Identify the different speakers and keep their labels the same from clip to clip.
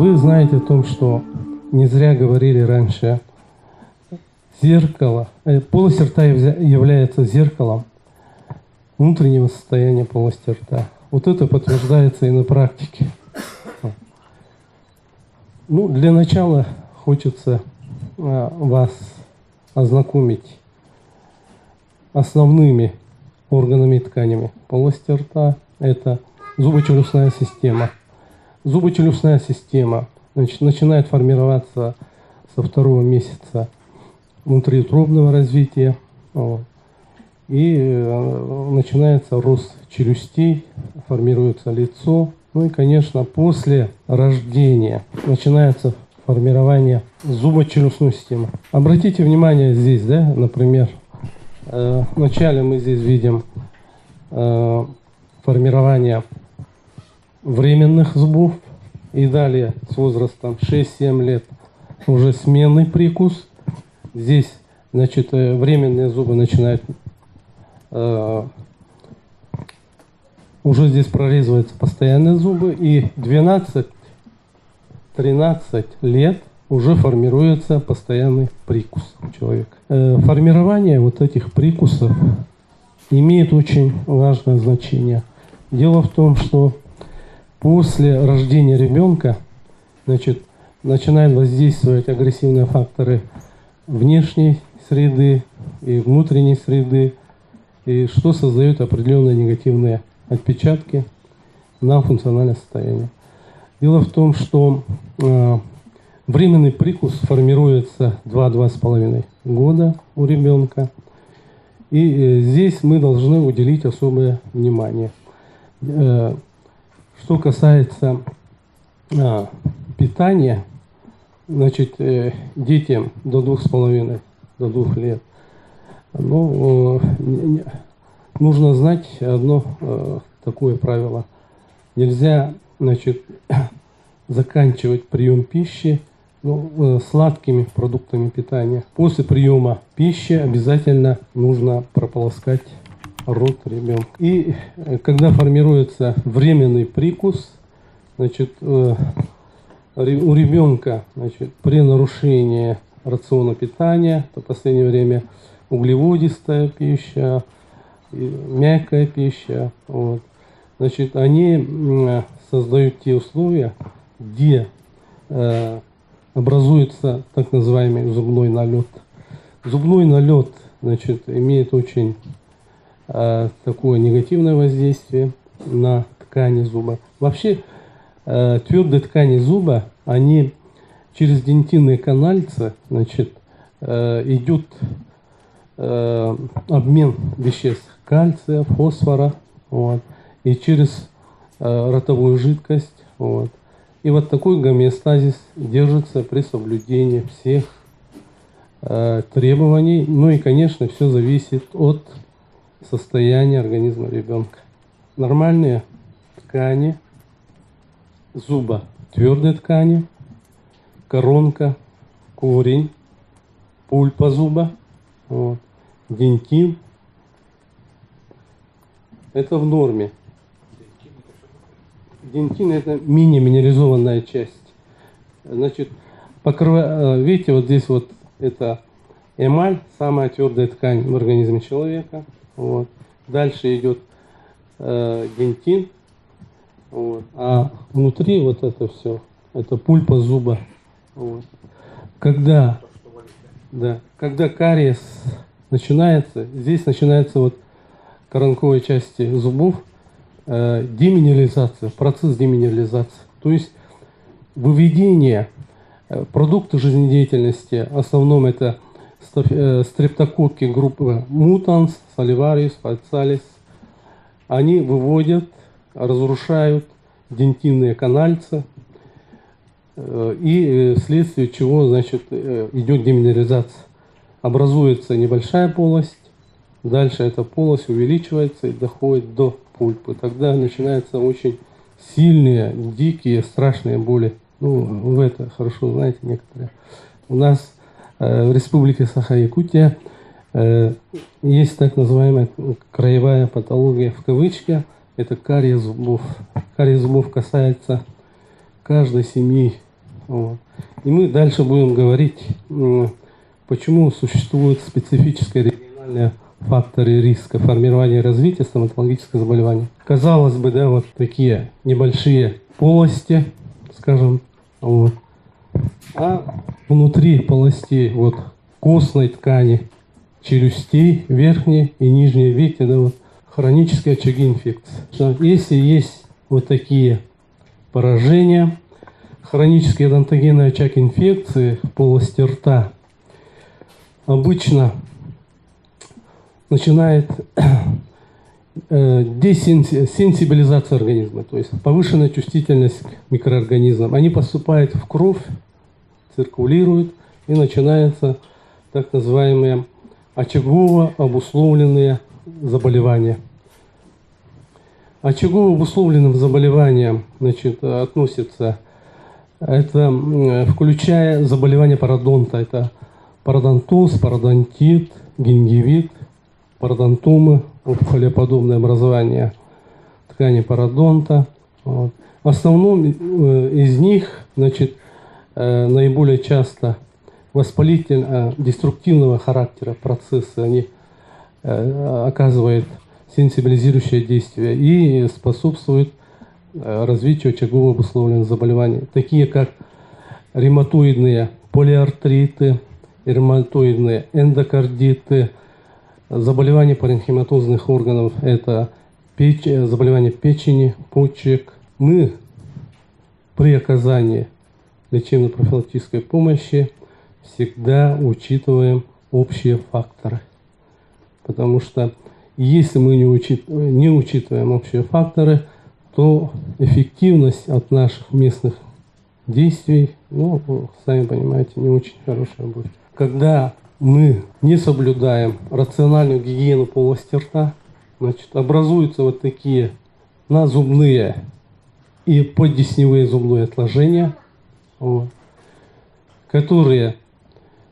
Speaker 1: Вы знаете о том, что не зря говорили раньше, зеркало, полость рта является зеркалом внутреннего состояния полости рта. Вот это подтверждается и на практике. Ну, для начала хочется вас ознакомить основными органами и тканями полости рта. Это зубочелюстная система. Зубочелюстная система начинает формироваться со 2-го месяца внутриутробного развития. И начинается рост челюстей, формируется лицо. Ну и, конечно, после рождения начинается формирование зубочелюстной системы. Обратите внимание здесь, да, например, вначале мы здесь видим формирование временных зубов, и далее с возрастом 6-7 лет уже сменный прикус. Здесь, значит, временные зубы начинают, уже здесь прорезываются постоянные зубы, и 12-13 лет уже формируется постоянный прикус у человека. Формирование вот этих прикусов имеет очень важное значение. Дело в том, что после рождения ребенка, значит, начинают воздействовать агрессивные факторы внешней среды и внутренней среды, и что создает определенные негативные отпечатки на функциональное состояние. Дело в том, что временный прикус формируется 2-2,5 года у ребенка, и здесь мы должны уделить особое внимание. Что касается питания, значит, детям до 2,5, до 2 лет, ну, нужно знать одно такое правило. Нельзя, значит, заканчивать прием пищи сладкими продуктами питания. После приема пищи обязательно нужно прополоскать рот ребенка. И когда формируется временный прикус, значит, у ребенка, значит, при нарушении рациона питания, в последнее время углеводистая пища, мягкая пища, вот, значит, они создают те условия, где образуется так называемый зубной налет. Зубной налет, значит, имеет очень такое негативное воздействие на ткани зуба. Вообще твердые ткани зуба, они через дентинные канальцы, значит, идет обмен веществ кальция, фосфора, вот, и через ротовую жидкость. Вот. И вот такой гомеостазис держится при соблюдении всех требований. Ну и, конечно, все зависит от состояния организма ребенка. Нормальные ткани зуба, твердые ткани, коронка, корень, пульпа зуба, вот, дентин. Это в норме. Дентин — это мини-минерализованная часть. Значит, видите, вот здесь вот это эмаль, самая твердая ткань в организме человека. Вот. Дальше идет дентин. Вот. А внутри вот это все, это пульпа зуба. Вот. Когда кариес начинается, здесь начинается вот коронковой части зубов, деминерализация, процесс деминерализации. То есть выведение продуктов жизнедеятельности, в основном это стрептококки группы mutans, salivarius, falcalis, они выводят, разрушают дентинные канальцы, и вследствие чего, значит, идет деминерализация. Образуется небольшая полость, дальше эта полость увеличивается и доходит до пульпы. Тогда начинаются очень сильные, дикие, страшные боли. Ну, вы это хорошо знаете некоторые. У нас в республике Саха-Якутия есть так называемая краевая патология в кавычках. Это кариес зубов. Кариес зубов касается каждой семьи Вот. И мы дальше будем говорить, почему существуют специфические региональные факторы риска формирования и развития стоматологических заболеваний. Казалось бы, да, вот такие небольшие полости, скажем, вот. А внутри полостей вот костной ткани челюстей, верхней и нижней веки, да, вот, хронические очаги инфекции. Если есть вот такие поражения, хронический одонтогенный очаг инфекции в полости рта обычно начинает десенсибилизация организма, то есть повышенная чувствительность к микроорганизмам. Они поступают в кровь, циркулируют, и начинаются так называемые очагово обусловленные заболевания. Очагово обусловленным заболеваниям, значит, относятся, это включая заболевания пародонта, это пародонтоз, пародонтит, гингивит, пародонтомы, опухолеподобное образование ткани пародонта. Вот. В основном из них, значит, наиболее часто воспалительно-деструктивного характера процессы, они оказывают сенсибилизирующее действие и способствуют развитию очагово обусловленных заболеваний, такие как ревматоидные полиартриты, ревматоидные эндокардиты, заболевания паренхиматозных органов, это заболевания печени, почек. Мы при оказании лечебно-профилактической помощи всегда учитываем общие факторы. Потому что если мы не учитываем общие факторы, то эффективность от наших местных действий, ну, сами понимаете, не очень хорошая будет. Когда мы не соблюдаем рациональную гигиену полости рта, значит, образуются вот такие назубные и поддесневые зубные отложения, вот, которые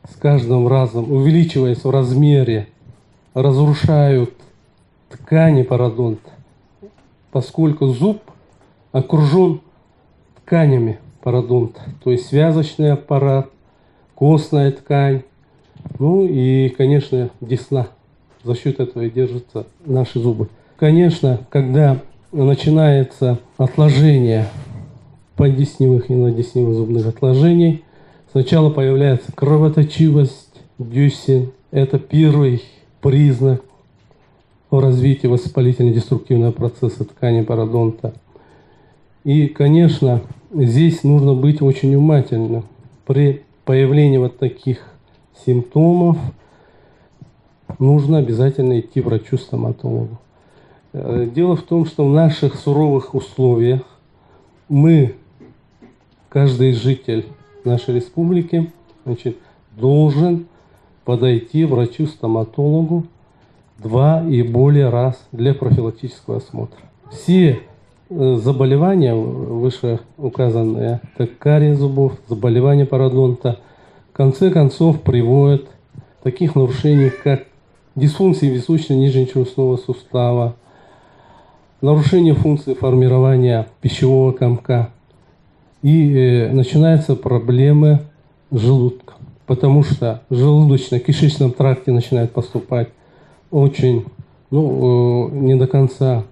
Speaker 1: с каждым разом, увеличиваясь в размере, разрушают ткани пародонта, поскольку зуб окружен тканями пародонта, то есть связочный аппарат, костная ткань, ну и, конечно, десна. За счет этого и держатся наши зубы. Конечно, когда начинается отложение поддесневых и надесневых зубных отложений, сначала появляется кровоточивость десен. Это первый признак развития воспалительно-деструктивного процесса ткани пародонта. И, конечно, здесь нужно быть очень внимательным. При появлении вот таких симптомов нужно обязательно идти к врачу-стоматологу. Дело в том, что в наших суровых условиях мы, каждый житель нашей республики, значит, должен подойти к врачу-стоматологу 2 и более раз для профилактического осмотра. Все заболевания, вышеуказанные, как кариес зубов, заболевания пародонта, в конце концов приводят к таких нарушениям, как дисфункции височно-нижнечелюстного сустава, нарушение функции формирования пищевого комка, и начинаются проблемы желудка, потому что в желудочно-кишечном тракте начинает поступать очень, не до конца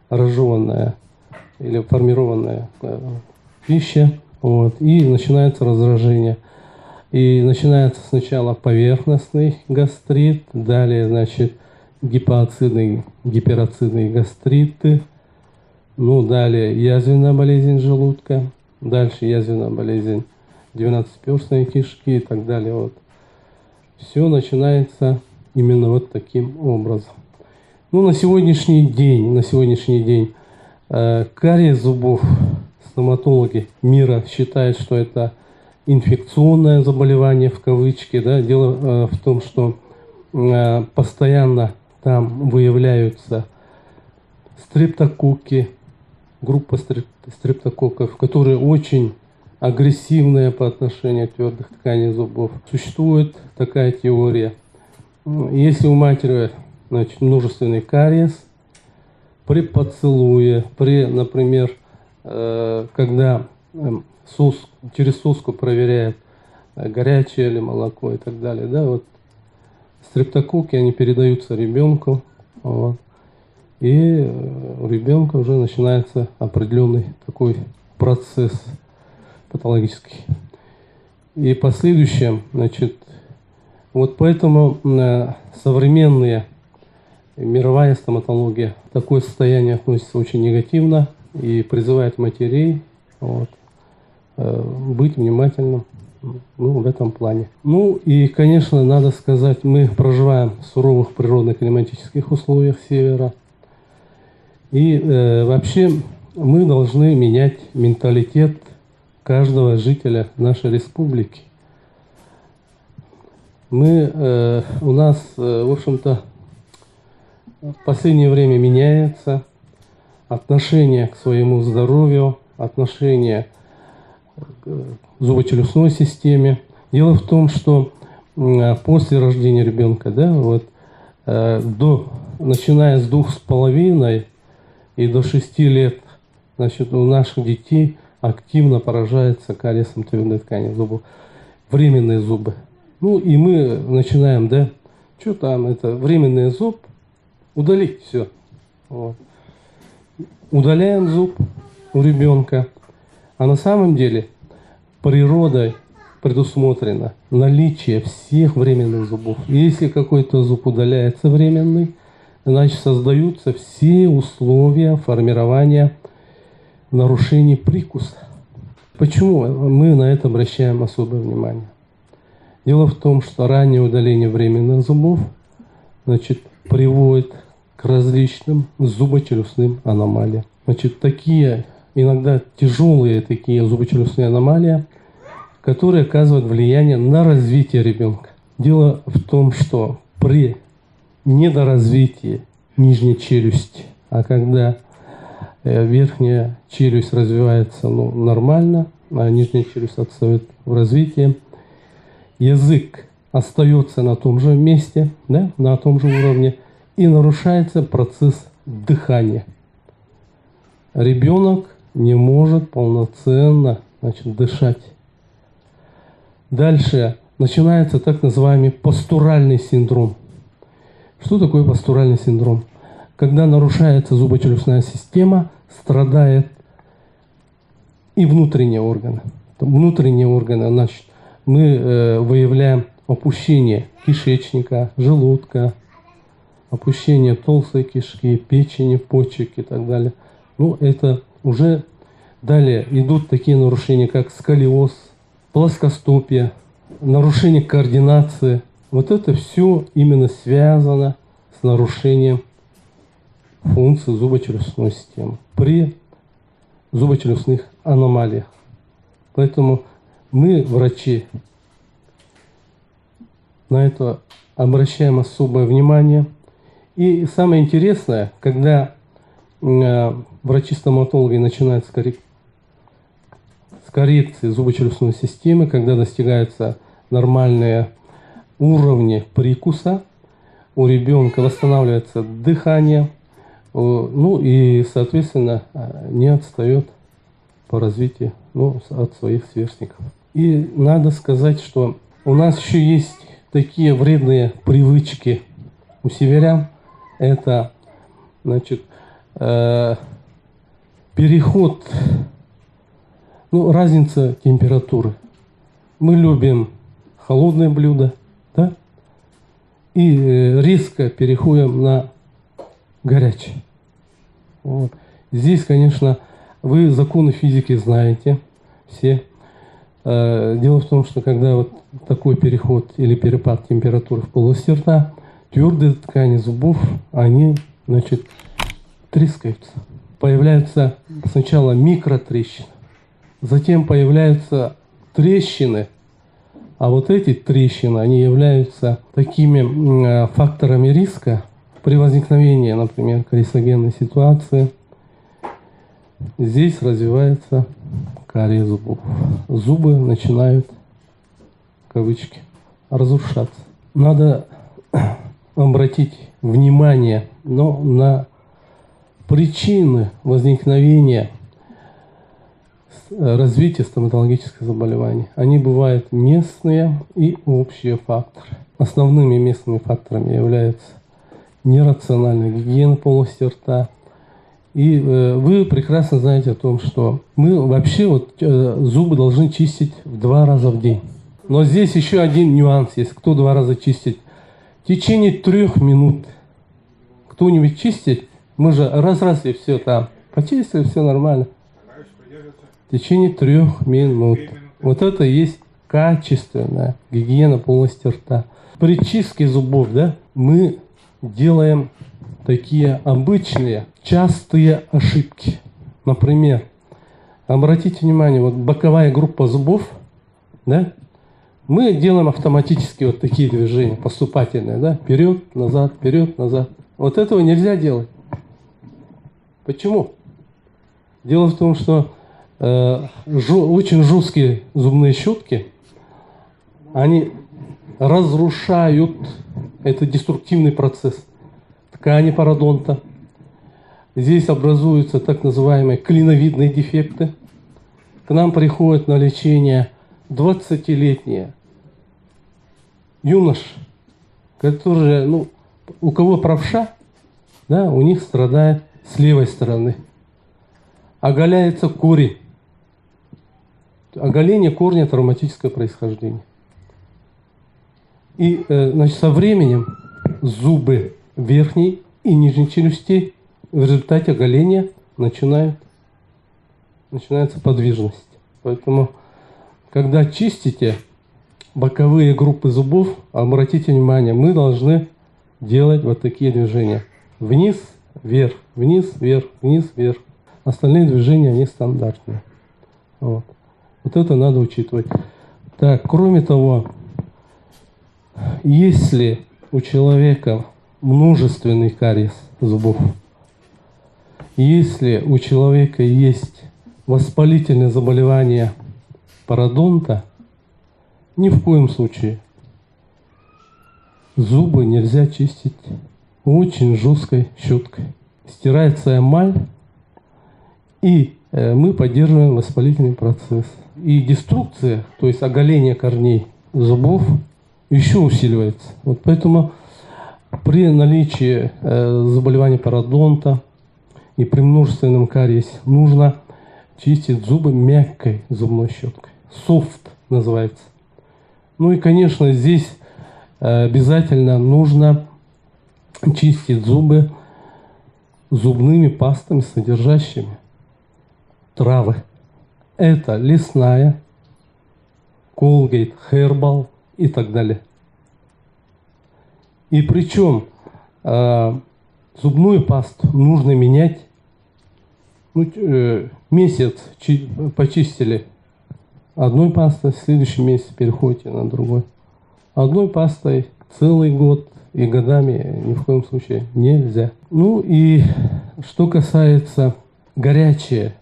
Speaker 1: разжеванная или формированная пища, вот, и начинается раздражение. И начинается сначала поверхностный гастрит, далее, значит, гипоацидные, гиперацидные гастриты, далее язвенная болезнь желудка, дальше язвенная болезнь двенадцатиперстной кишки и так далее. Вот. Все начинается именно вот таким образом. На сегодняшний день кариес зубов, стоматологи мира считают, что это инфекционное заболевание в кавычки. Да? Дело в том, что постоянно там выявляются стрептококки, группа стрептококков, которые очень агрессивные по отношению к твердых тканей зубов. Существует такая теория. Если у матери, значит, множественный кариес, при поцелуе, например, когда через соску проверяет, горячее ли молоко и так далее. Да, вот стрептококки, они передаются ребенку, вот, и у ребенка уже начинается определенный такой процесс патологический. И последующее, значит, вот поэтому современные мировая стоматология в такое состояние относится очень негативно и призывает матерей вот, быть внимательным в этом плане. Ну и, конечно, надо сказать, мы проживаем в суровых природно-климатических условиях севера. И вообще мы должны менять менталитет каждого жителя нашей республики. У нас, в общем-то, в последнее время меняется отношение к своему здоровью, отношение к зубочелюстной системе. Дело в том, что после рождения ребенка, да, вот, начиная с 2,5 и до 6 лет, значит, у наших детей активно поражается кариесом твердой ткани зубов, временные зубы. Ну и мы начинаем, да, что там, это временный зуб, удалить все. Вот. Удаляем зуб у ребенка, а на самом деле природой предусмотрено наличие всех временных зубов. Если какой-то зуб удаляется временный, значит создаются все условия формирования нарушений прикуса. Почему мы на это обращаем особое внимание? Дело в том, что раннее удаление временных зубов, значит, приводит к различным зубочелюстным аномалиям. Значит, такие иногда тяжелые такие зубочелюстные аномалии, которые оказывают влияние на развитие ребенка. Дело в том, что при недоразвитии нижней челюсти, а когда верхняя челюсть развивается нормально, а нижняя челюсть отстает в развитии, язык остается на том же месте, да, на том же уровне, и нарушается процесс дыхания. Ребенок не может полноценно, значит, дышать. Дальше начинается так называемый постуральный синдром. Что такое постуральный синдром? Когда нарушается зубочелюстная система, страдает и внутренние органы. Внутренние органы, значит, мы выявляем опущение кишечника, желудка, опущение толстой кишки, печени, почек и так далее. Ну, это уже далее идут такие нарушения, как сколиоз, плоскостопие, нарушение координации. Вот это все именно связано с нарушением функции зубочелюстной системы при зубочелюстных аномалиях. Поэтому мы, врачи, на это обращаем особое внимание. И самое интересное, когда врачи-стоматологи начинают с коррекции зубочелюстной системы, когда достигаются нормальные уровни прикуса, у ребенка восстанавливается дыхание, ну и, соответственно, не отстает по развитию от своих сверстников. И надо сказать, что у нас еще есть такие вредные привычки у северян. Это, значит, переход, разница температуры. Мы любим холодные блюда, да? И резко переходим на горячее. Вот. Здесь, конечно, вы законы физики знаете все. Дело в том, что когда вот такой переход или перепад температуры в полости рта, твердые ткани зубов, они, значит, трескаются. Появляются сначала микротрещины, затем появляются трещины, а вот эти трещины, они являются такими факторами риска при возникновении, например, кариесогенной ситуации. Здесь развивается кариес зубов. Зубы начинают, кавычки, разрушаться. Надо обратить внимание на причины возникновения развития стоматологических заболеваний. Они бывают местные и общие факторы. Основными местными факторами являются нерациональная гигиена полости рта. И вы прекрасно знаете о том, что мы вообще зубы должны чистить в 2 раза в день. Но здесь еще один нюанс есть. Кто 2 раза чистит? В течение 3 минут. Кто-нибудь чистит? Мы же раз и все там. Почистили, все нормально. В течение 3 минут. Вот это и есть качественная гигиена полости рта. При чистке зубов, да, мы делаем такие обычные, частые ошибки. Например, обратите внимание, вот боковая группа зубов, да, мы делаем автоматически вот такие движения, поступательные, да, вперед, назад, вперед, назад. Вот этого нельзя делать. Почему? Дело в том, что очень жесткие зубные щетки, они разрушают, это деструктивный процесс ткани пародонта. Здесь образуются так называемые клиновидные дефекты. К нам приходят на лечение 20-летние юноши, которые, у кого правша, да, у них страдает с левой стороны. Оголяется корень. Оголение корня травматическое происхождение. И со временем зубы верхней и нижней челюстей в результате оголения начинается подвижность. Поэтому, когда чистите боковые группы зубов, обратите внимание, мы должны делать вот такие движения. Вниз, вверх, вниз, вверх, вниз, вверх. Остальные движения, они стандартные. Вот это надо учитывать. Так, кроме того, если у человека множественный кариес зубов, если у человека есть воспалительное заболевание пародонта, ни в коем случае зубы нельзя чистить очень жесткой щеткой. Стирается эмаль, и мы поддерживаем воспалительный процесс. И деструкция, то есть оголение корней зубов, еще усиливается. Вот поэтому при наличии заболевания пародонта и при множественном кариесе нужно чистить зубы мягкой зубной щеткой. Софт называется. И, конечно, здесь обязательно нужно чистить зубы зубными пастами, содержащими травы. Это лесная, Colgate, Herbal и так далее. И причем зубную пасту нужно менять месяц почистили одной пастой, в следующий месяц переходите на другой. Одной пастой целый год и годами ни в коем случае нельзя. И что касается горячее,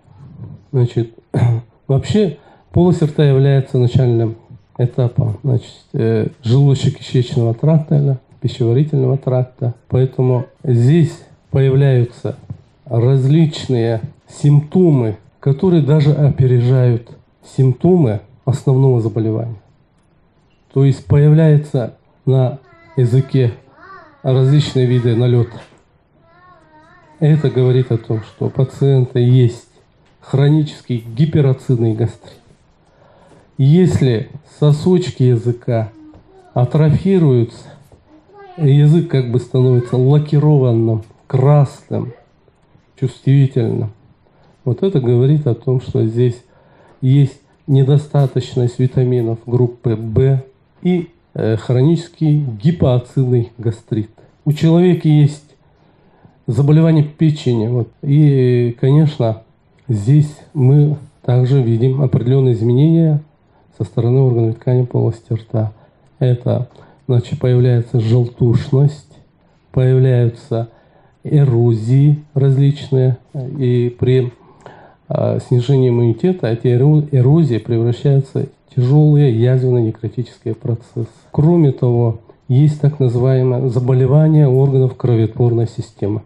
Speaker 1: вообще полость рта является начальным этапом желудочно-кишечного тракта или пищеварительного тракта. Поэтому здесь появляются различные симптомы, которые даже опережают симптомы основного заболевания. То есть появляются на языке различные виды налета. Это говорит о том, что у пациента есть хронический гиперацидный гастрит. Если сосочки языка атрофируются, язык становится лакированным, красным, чувствительным, это говорит о том, что здесь есть недостаточность витаминов группы В и хронический гипоацидный гастрит. У человека есть заболевание печени. И, конечно, здесь мы также видим определенные изменения со стороны органов ткани полости рта. Это, появляется желтушность, появляются эрозии различные, и при снижении иммунитета эти эрозии превращаются в тяжелые язвенно-некротические процессы. Кроме того, есть так называемое заболевание органов кроветворной системы.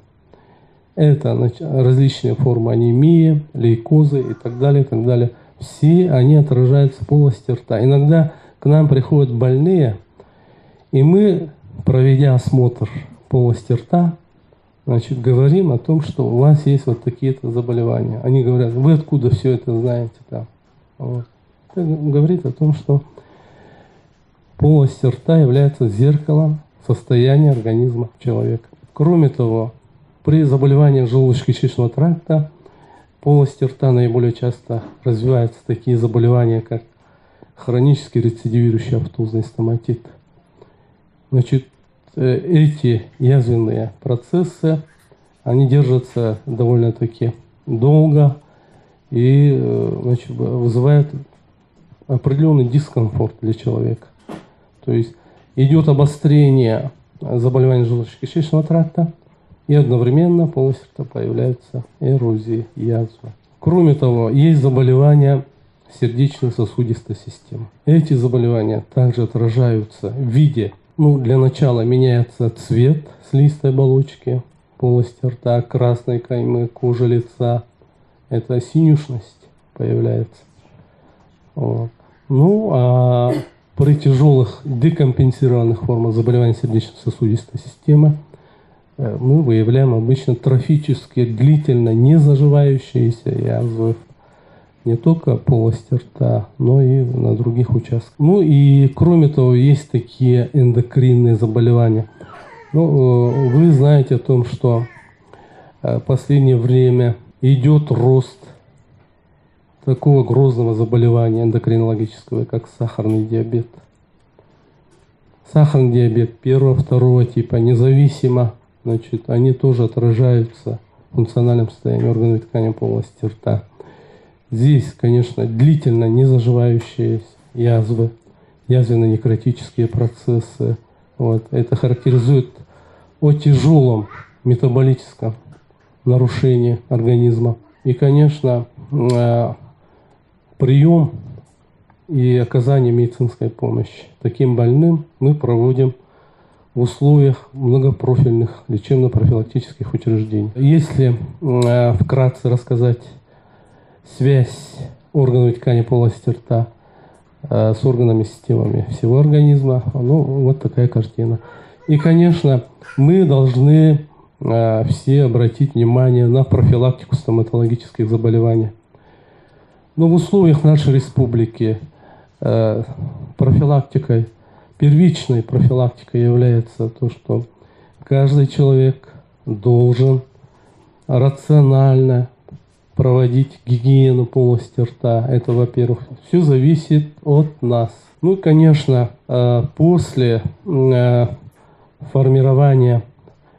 Speaker 1: Это различные формы анемии, лейкозы и так далее, все они отражаются в полости рта. Иногда к нам приходят больные, и мы, проведя осмотр полости рта, значит, говорим о том, что у вас есть вот такие-то заболевания. Они говорят: вы откуда все это знаете там? Вот. Это говорит о том, что полость рта является зеркалом состояния организма человека. Кроме того, при заболеваниях желудочно-кишечного тракта в полости рта наиболее часто развиваются такие заболевания, как хронический рецидивирующий обтузный стоматит. Значит, эти язвенные процессы, они держатся довольно-таки долго и, значит, вызывают определенный дискомфорт для человека. То есть идет обострение заболеваний желудочно-кишечного тракта, и одновременно в полости рта появляются эрозии, язвы. Кроме того, есть заболевания сердечно-сосудистой системы. Эти заболевания также отражаются в виде, для начала меняется цвет слизистой оболочки полости рта, красной каймы, кожи лица. Это синюшность появляется. Вот. А при тяжелых декомпенсированных формах заболеваний сердечно-сосудистой системы мы выявляем обычно трофические, длительно не заживающиеся язвы не только полости рта, но и на других участках. И кроме того, есть такие эндокринные заболевания. Вы знаете о том, что в последнее время идет рост такого грозного заболевания эндокринологического, как сахарный диабет. Сахарный диабет первого, второго типа, независимо, значит, они тоже отражаются в функциональном состоянии органов и тканей полости рта. Здесь, конечно, длительно не заживающие язвы, язвенно-некротические процессы. Вот. Это характеризует о тяжелом метаболическом нарушении организма. И, конечно, прием и оказание медицинской помощи таким больным мы проводим в условиях многопрофильных лечебно-профилактических учреждений. Если вкратце рассказать связь органов и тканей полости рта с органами и системами всего организма, вот такая картина. И, конечно, мы должны все обратить внимание на профилактику стоматологических заболеваний. Но в условиях нашей республики профилактикой, первичной профилактикой является то, что каждый человек должен рационально проводить гигиену полости рта. Это, во-первых, все зависит от нас. Конечно, после формирования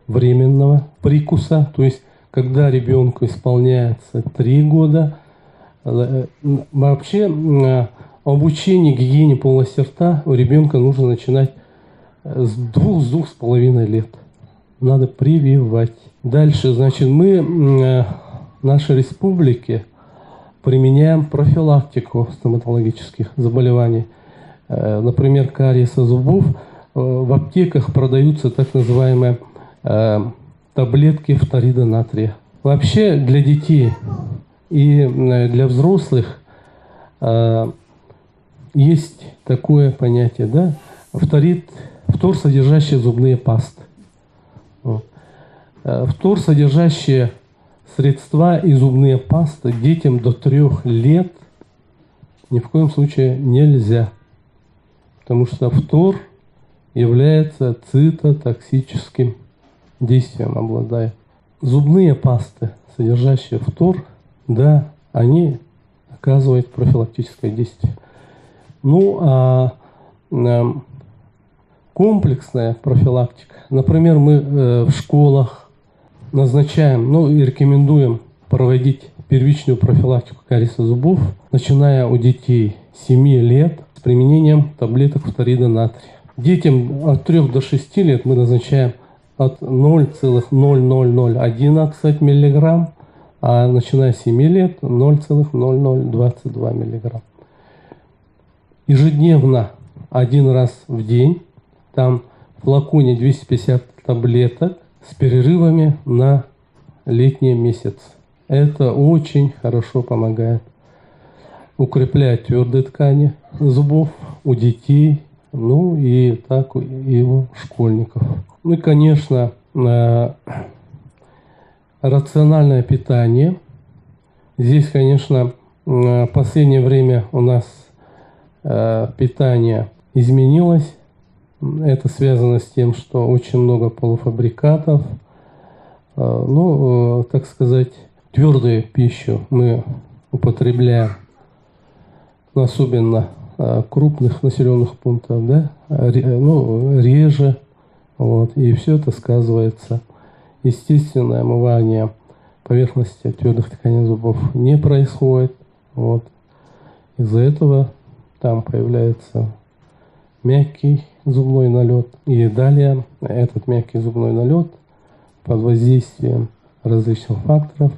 Speaker 1: временного прикуса, то есть когда ребенку исполняется 3 года, вообще обучение гигиене полости рта у ребенка нужно начинать с 2-2,5 лет. Надо прививать. Дальше, значит, мы в нашей республике применяем профилактику стоматологических заболеваний. Например, кариеса зубов. В аптеках продаются так называемые таблетки фторида натрия. Вообще для детей и для взрослых есть такое понятие, да? Фтор, содержащие зубные пасты. Фтор, содержащие средства и зубные пасты детям до 3 лет ни в коем случае нельзя. Потому что фтор является цитотоксическим действием, обладает. Зубные пасты, содержащие фтор, да, они оказывают профилактическое действие. Комплексная профилактика. Например, мы в школах назначаем, и рекомендуем проводить первичную профилактику кариеса зубов, начиная у детей 7 лет с применением таблеток фторида натрия. Детям от 3 до 6 лет мы назначаем от 0,00011 мг, а начиная с 7 лет 0,0022 мг. Ежедневно, 1 раз в день, там в флаконе 250 таблеток с перерывами на летние месяцы. Это очень хорошо помогает. укреплять твердые ткани зубов у детей, ну и так и у школьников. Ну и, конечно, рациональное питание. Здесь, конечно, в последнее время у нас питание изменилось. Это связано с тем, что очень много полуфабрикатов. Ну, так сказать, твердую пищу мы употребляем, особенно крупных населенных пунктах, да, реже. Вот, и все это сказывается. Естественное омывание поверхности твердых тканей зубов не происходит. Вот. Из-за этого там появляется мягкий зубной налет. И далее этот мягкий зубной налет под воздействием различных факторов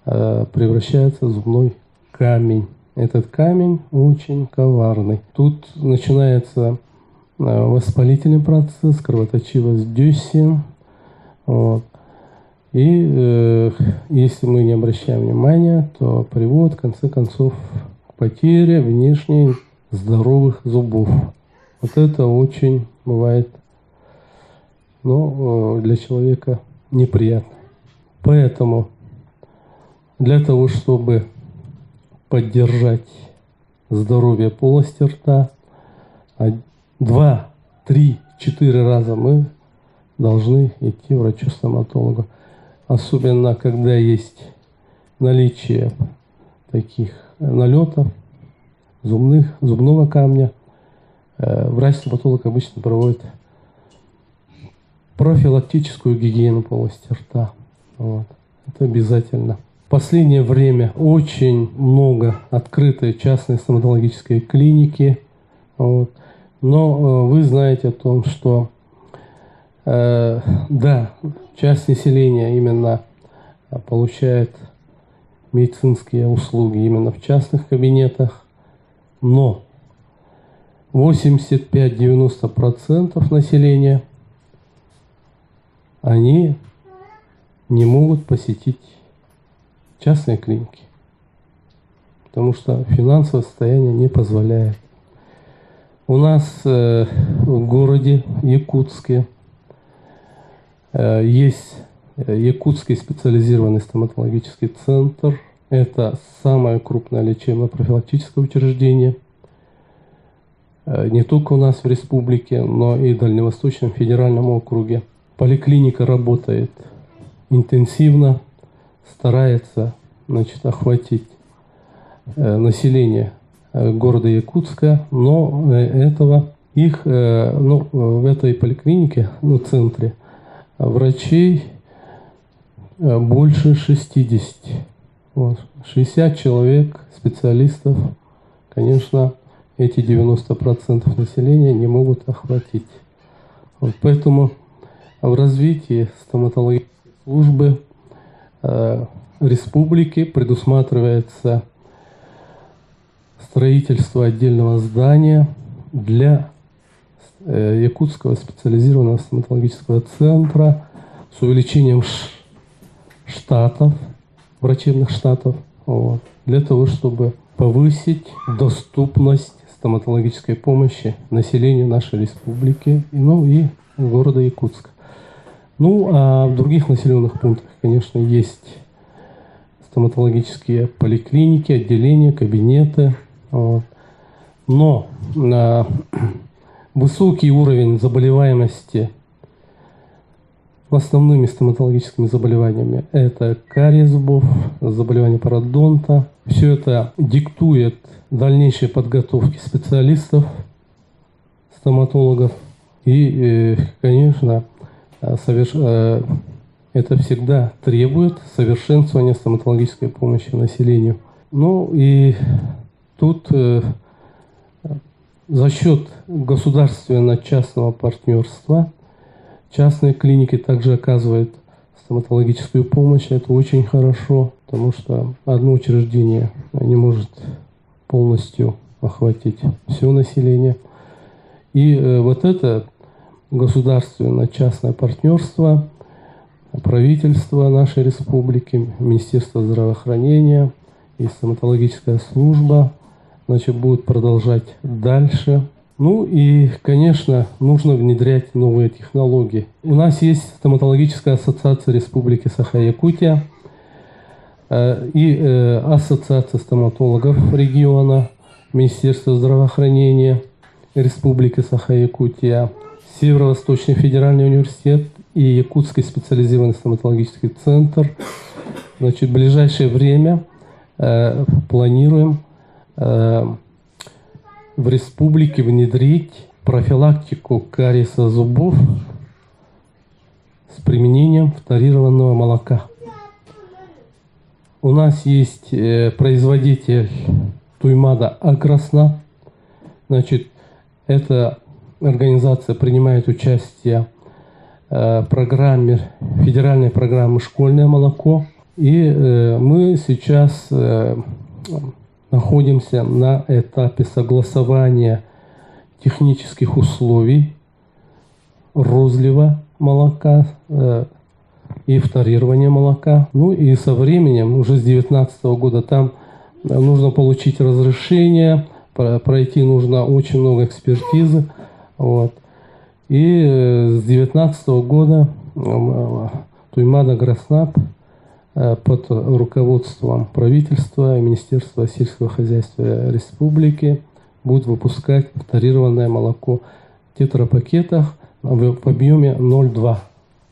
Speaker 1: превращается в зубной камень. Этот камень очень коварный. Тут начинается воспалительный процесс, кровоточивость десен. Вот. И если мы не обращаем внимания, то приводит, в конце концов, к потере внешне здоровых зубов. Вот это очень бывает, для человека неприятно. Поэтому для того, чтобы поддержать здоровье полости рта, 2, 3, 4 раза мы должны идти к врачу-стоматологу. Особенно, когда есть наличие таких налетов, зубного камня, врач-стоматолог обычно проводит профилактическую гигиену полости рта. Вот. Это обязательно. В последнее время очень много открытой частной стоматологической клиники. Вот. Но вы знаете о том, что часть населения именно получает медицинские услуги именно в частных кабинетах, но 85-90% населения они не могут посетить частные клиники, потому что финансовое состояние не позволяет. У нас в городе Якутске есть Якутский специализированный стоматологический центр. Это самое крупное лечебно-профилактическое учреждение не только у нас в республике, но и в Дальневосточном федеральном округе. Поликлиника работает интенсивно, старается, охватить население города Якутска, но в этой поликлинике, центре, врачей больше 60. 60 человек, специалистов, конечно, эти 90% населения не могут охватить. Поэтому в развитии стоматологической службы республики предусматривается строительство отдельного здания для Якутского специализированного стоматологического центра с увеличением штатов, врачебных штатов, для того, чтобы повысить доступность стоматологической помощи населению нашей республики, и города Якутска. А в других населенных пунктах, конечно, есть стоматологические поликлиники, отделения, кабинеты. Но высокий уровень заболеваемости основными стоматологическими заболеваниями – это кариес зубов, заболевания пародонта. Все это диктует дальнейшей подготовки специалистов, стоматологов. И, конечно, это всегда требует совершенствования стоматологической помощи населению. И тут за счет государственно-частного партнерства частные клиники также оказывают стоматологическую помощь. Это очень хорошо, потому что одно учреждение не может полностью охватить все население. И это государственно-частное партнерство, правительство нашей республики, Министерство здравоохранения и стоматологическая служба значит, будут продолжать дальше. Ну и, конечно, нужно внедрять новые технологии. У нас есть стоматологическая ассоциация Республики Саха-Якутия и ассоциация стоматологов региона, Министерства здравоохранения Республики Саха-Якутия, Северо-Восточный федеральный университет и Якутский специализированный стоматологический центр. Значит, в ближайшее время планируем в республике внедрить профилактику кариеса зубов с применением фторированного молока. У нас есть производитель Туймада Агроснаб. Значит, эта организация принимает участие в программе, федеральной программы «Школьное молоко». И мы сейчас находимся на этапе согласования технических условий розлива молока и фторирования молока. Ну и со временем, уже с 2019 года, там нужно получить разрешение, пройти нужно очень много экспертизы. Вот. И с 2019 года Туймад Агроснаб под руководством правительства и Министерства сельского хозяйства республики будет выпускать фторированное молоко в тетрапакетах в объеме 0,2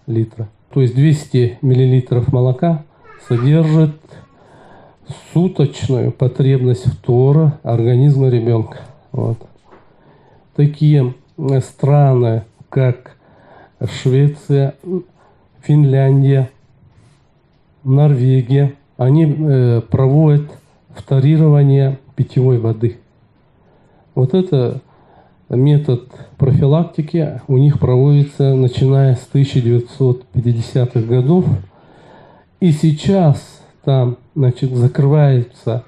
Speaker 1: литра. То есть 200 миллилитров молока содержит суточную потребность фтора организма ребенка. Вот. Такие страны, как Швеция, Финляндия, Норвегия, они проводят фторирование питьевой воды. Вот это метод профилактики у них проводится начиная с 1950-х годов. И сейчас там, значит, закрываются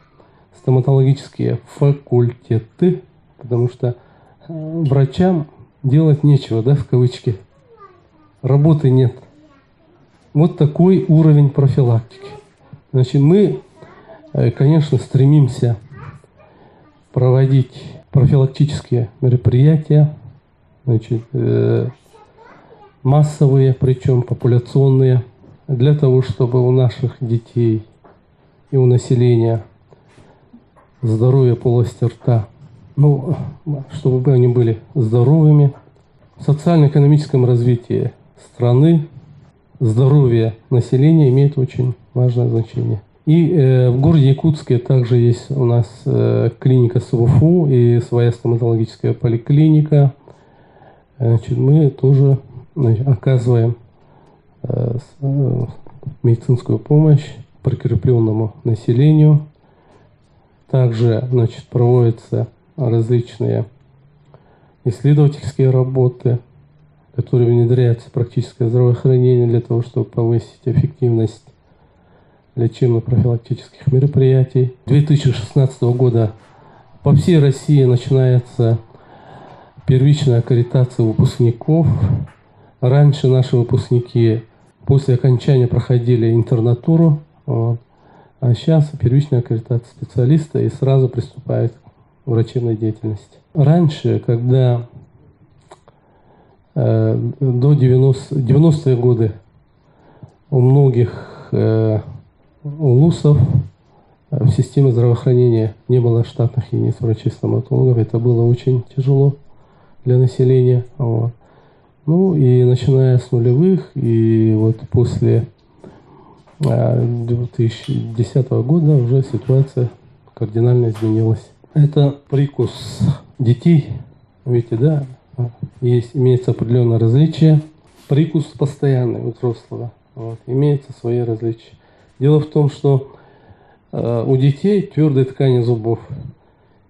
Speaker 1: стоматологические факультеты, потому что врачам делать нечего, да, в кавычки. Работы нет. Вот такой уровень профилактики. Значит, мы, конечно, стремимся проводить профилактические мероприятия, значит, массовые, причем популяционные, для того, чтобы у наших детей и у населения здоровье полости рта, ну, чтобы они были здоровыми, в социально-экономическом развитии страны здоровье населения имеет очень важное значение. И в городе Якутске также есть у нас клиника СУФУ и своя стоматологическая поликлиника. Значит, мы тоже оказываем медицинскую помощь прикрепленному населению. Также, значит, проводятся различные исследовательские работы, которые внедряются в практическое здравоохранение для того, чтобы повысить эффективность лечебно-профилактических мероприятий. С 2016 года по всей России начинается первичная аккредитация выпускников. Раньше наши выпускники после окончания проходили интернатуру, вот, а сейчас первичная аккредитация специалиста и сразу приступает к врачебной деятельности. Раньше, когда до 90-е годы у многих улусов в системе здравоохранения не было штатных единиц врачей-стоматологов. Это было очень тяжело для населения. Вот. Ну и начиная с нулевых, и вот после 2010 года уже ситуация кардинально изменилась. Это прикус детей, видите, да, имеется определенное различие. Прикус постоянный у взрослого, вот, имеются свои различия. Дело в том, что у детей твердые ткани зубов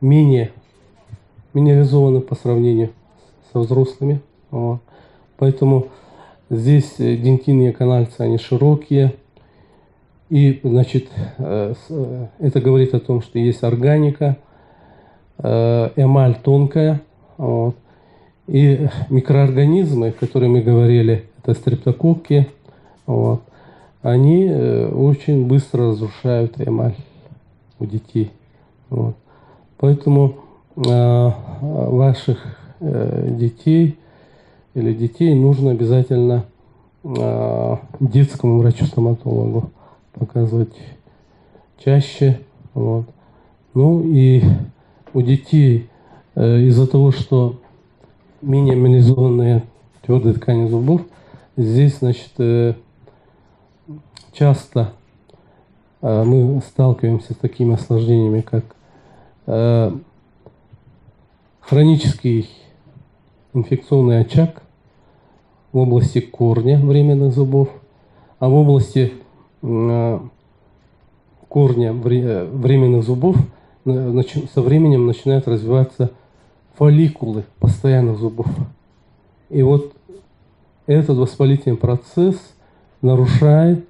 Speaker 1: менее минерализованы по сравнению со взрослыми. Вот. Поэтому здесь дентинные канальцы, они широкие. И, значит, это говорит о том, что есть органика, эмаль тонкая. Вот. И микроорганизмы, о которых мы говорили, это стрептококки, вот, они очень быстро разрушают эмаль у детей. Вот. Поэтому ваших детей или детей нужно обязательно детскому врачу-стоматологу показывать чаще. Вот. Ну и у детей из-за того, что минимализованные твердые ткани зубов, здесь, значит, часто мы сталкиваемся с такими осложнениями, как хронический инфекционный очаг в области корня временных зубов, а в области корня временных зубов со временем начинают развиваться фолликулы постоянных зубов. И вот этот воспалительный процесс нарушает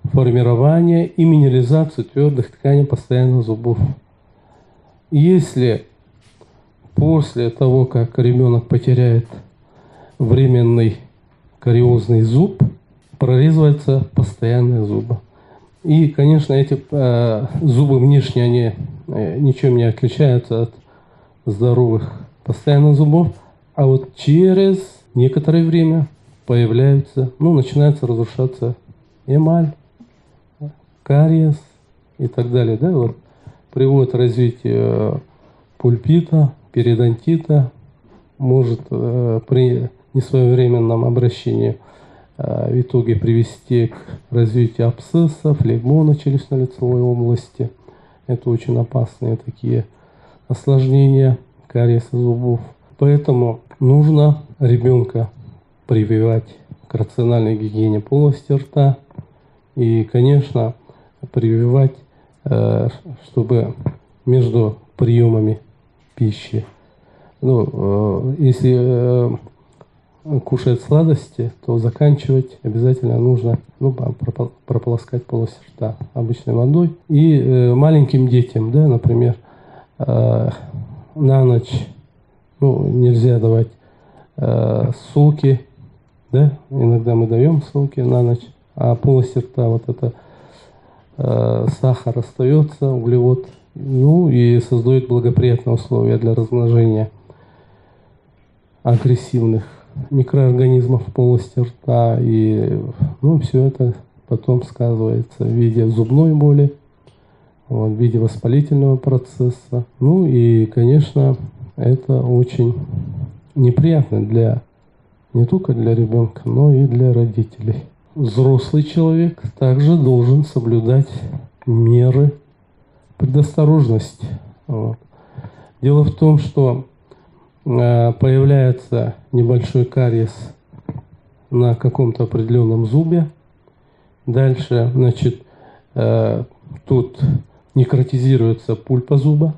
Speaker 1: формирование и минерализацию твердых тканей постоянных зубов. Если после того, как ребенок потеряет временный кариозный зуб, прорезываются постоянные зубы. И, конечно, эти зубы внешне, они ничем не отличаются от здоровых постоянных зубов, а вот через некоторое время появляются, начинается разрушаться эмаль, кариес и так далее. Да? Вот приводит к развитию пульпита, периодонтита, может при несвоевременном обращении в итоге привести к развитию абсцесса, флегмона челюстно-лицевой области. Это очень опасные такие осложнения кариеса зубов. Поэтому нужно ребенка прививать к рациональной гигиене полости рта и, конечно, прививать, чтобы между приемами пищи, если кушает сладости, то заканчивать обязательно нужно прополоскать полость рта обычной водой. И маленьким детям, да, например, на ночь нельзя давать соки, да, иногда мы даем соки на ночь, а полость рта вот это сахар остается, углевод, и создает благоприятные условия для размножения агрессивных микроорганизмов в полости рта, и все это потом сказывается в виде зубной боли, в виде воспалительного процесса. И, конечно, это очень неприятно не только для ребенка, но и для родителей. Взрослый человек также должен соблюдать меры предосторожности. Дело в том, что появляется небольшой кариес на каком-то определенном зубе. Дальше, значит, тут некротизируется пульпа зуба.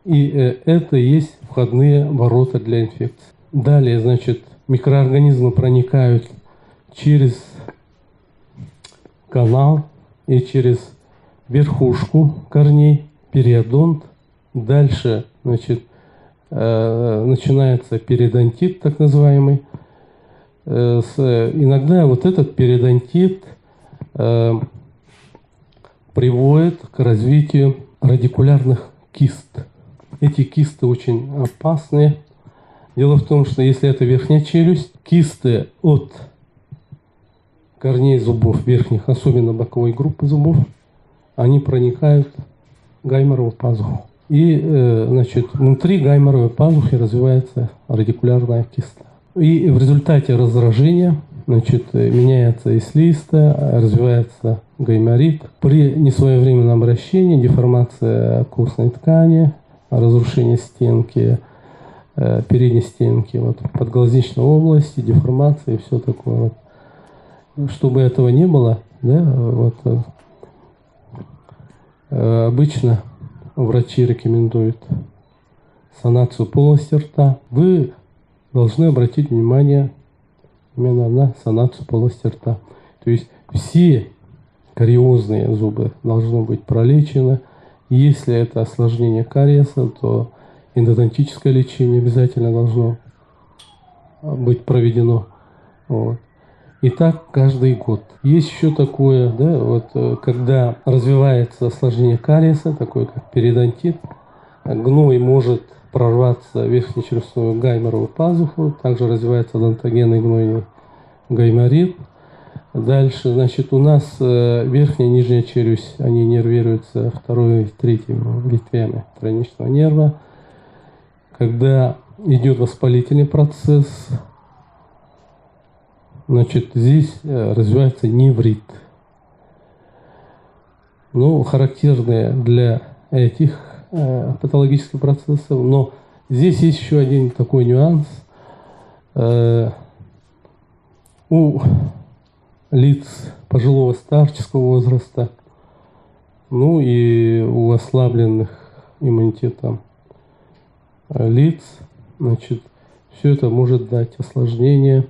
Speaker 1: И это и есть входные ворота для инфекции. Далее, значит, микроорганизмы проникают через канал и через верхушку корней, периодонт. Дальше, значит, начинается периодонтит, так называемый. Иногда вот этот периодонтит приводит к развитию радикулярных кист. Эти кисты очень опасные. Дело в том, что если это верхняя челюсть, кисты от корней зубов верхних, особенно боковой группы зубов, они проникают в гайморовую пазуху. И, значит, внутри гайморовой пазухи развивается радикулярная киста. И в результате раздражения, значит, меняется и слизистая, развивается гайморит. При несвоевременном обращении деформация костной ткани, разрушение стенки, передней стенки, подглазничной области, деформация и все такое. Чтобы этого не было, да, обычно врачи рекомендуют санацию полости рта. Вы должны обратить внимание именно на санацию полости рта. То есть все кариозные зубы должны быть пролечены. Если это осложнение кариеса, то эндодонтическое лечение обязательно должно быть проведено. И так каждый год. Есть еще такое, да, вот когда развивается осложнение кариеса, такое как периодонтит, гной может прорваться в верхнечелюстную гайморовую пазуху, также развивается одонтогенный гнойный гайморит. Дальше, значит, у нас верхняя и нижняя челюсть, они нервируются второй и третьими ветвями тройничного нерва. Когда идет воспалительный процесс, значит, здесь развивается неврит. Ну, характерные для этих патологических процессов, но здесь есть еще один такой нюанс. У лиц пожилого старческого возраста, ну и у ослабленных иммунитетом лиц, значит, все это может дать осложнение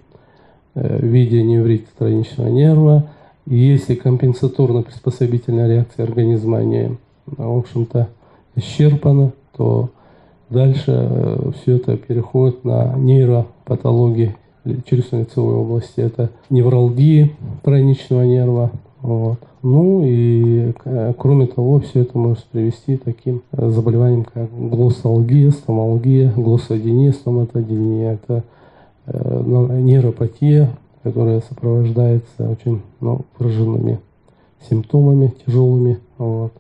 Speaker 1: в виде неврита тройничного нерва. И если компенсаторно-приспособительная реакция организма не, в общем-то, исчерпана, то дальше все это переходит на нейропатологии челюстно-лицевой области. Это невралгия тройничного нерва. Вот. Ну и кроме того, все это может привести к таким заболеваниям, как глоссалгия, стомалгия, глоссодиния, стоматодиния. Это нейропатия, которая сопровождается очень выраженными симптомами тяжелыми. Вот.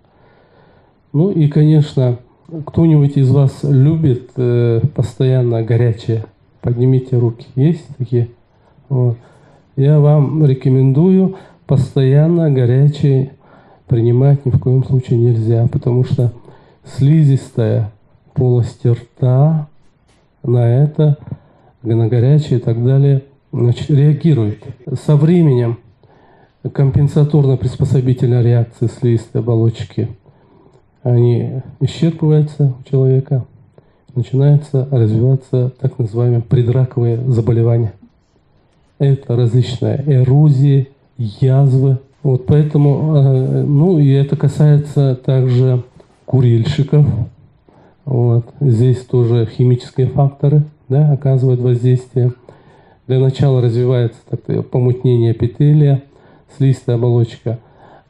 Speaker 1: Ну и, конечно, кто-нибудь из вас любит постоянно горячее? Поднимите руки. Есть такие? Вот. Я вам рекомендую постоянно горячее принимать ни в коем случае нельзя, потому что слизистая полость рта на это, на горячее и так далее, значит, реагирует. Со временем компенсаторно-приспособительная реакция слизистой оболочки, они исчерпываются у человека, начинается развиваться так называемые предраковые заболевания. Это различные эрозии, язвы. Вот поэтому, ну и это касается также курильщиков. Вот. Здесь тоже химические факторы, да, оказывают воздействие. Для начала развивается помутнение эпителия, слизистая оболочка,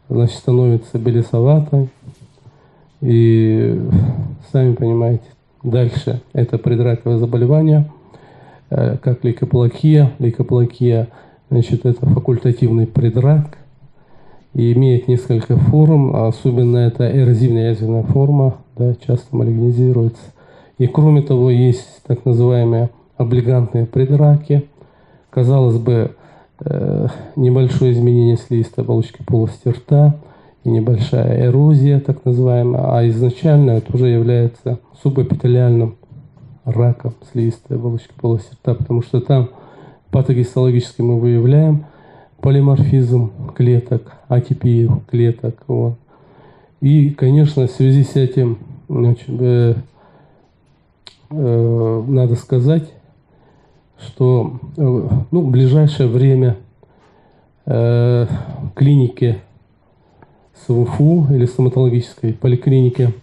Speaker 1: значит, становится белесоватой. И сами понимаете, дальше это предраковое заболевание, как лейкоплакия. Лейкоплакия, значит, это факультативный предрак и имеет несколько форм, особенно это эрозивная язвенная форма, да, часто малигнизируется. И кроме того, есть так называемые облигантные предраки. Казалось бы, небольшое изменение слизистой оболочки полости рта и небольшая эрозия, так называемая, а изначально это уже является субэпителиальным раком слизистой оболочки полости рта, потому что там патогистологически мы выявляем полиморфизм клеток, атипию клеток. Вот. И, конечно, в связи с этим, значит, надо сказать, что в ближайшее время клиники СВФУ или стоматологической поликлиники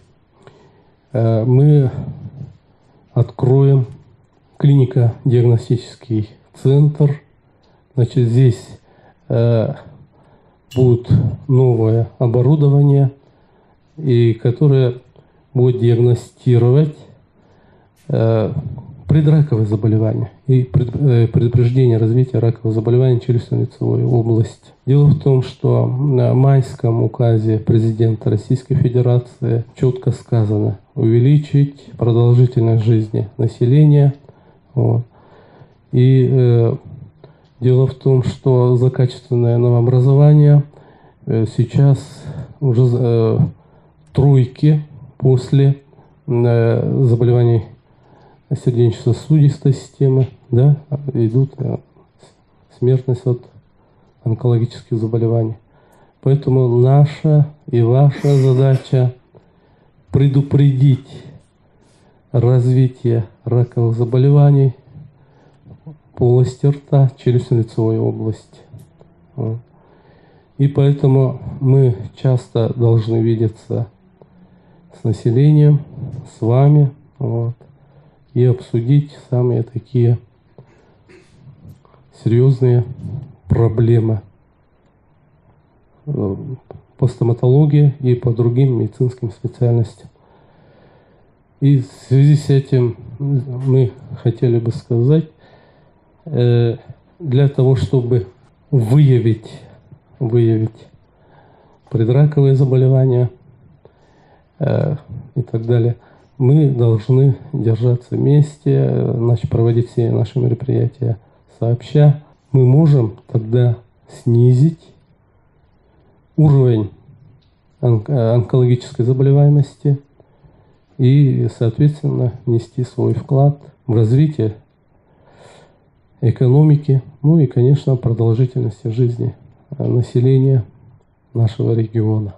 Speaker 1: мы откроем клинико-диагностический центр. Значит, здесь будет новое оборудование, и которое будет диагностировать предраковые заболевания и предупреждение развития раковых заболеваний челюстно-лицевой области. Дело в том, что в майском указе президента Российской Федерации четко сказано увеличить продолжительность жизни населения. Вот. И дело в том, что за качественное новообразование сейчас уже тройки после заболеваний сердечно-сосудистой системы, да, идут смертность от онкологических заболеваний. Поэтому наша и ваша задача предупредить развитие раковых заболеваний полости рта, челюстно-лицевой области. И поэтому мы часто должны видеться с населением, с вами, вот, и обсудить самые такие серьезные проблемы по стоматологии и по другим медицинским специальностям. И в связи с этим мы хотели бы сказать, для того, чтобы выявить предраковые заболевания и так далее, мы должны держаться вместе, проводить все наши мероприятия сообща. Мы можем тогда снизить уровень онкологической заболеваемости и, соответственно, внести свой вклад в развитие экономики, ну и, конечно, продолжительности жизни населения нашего региона.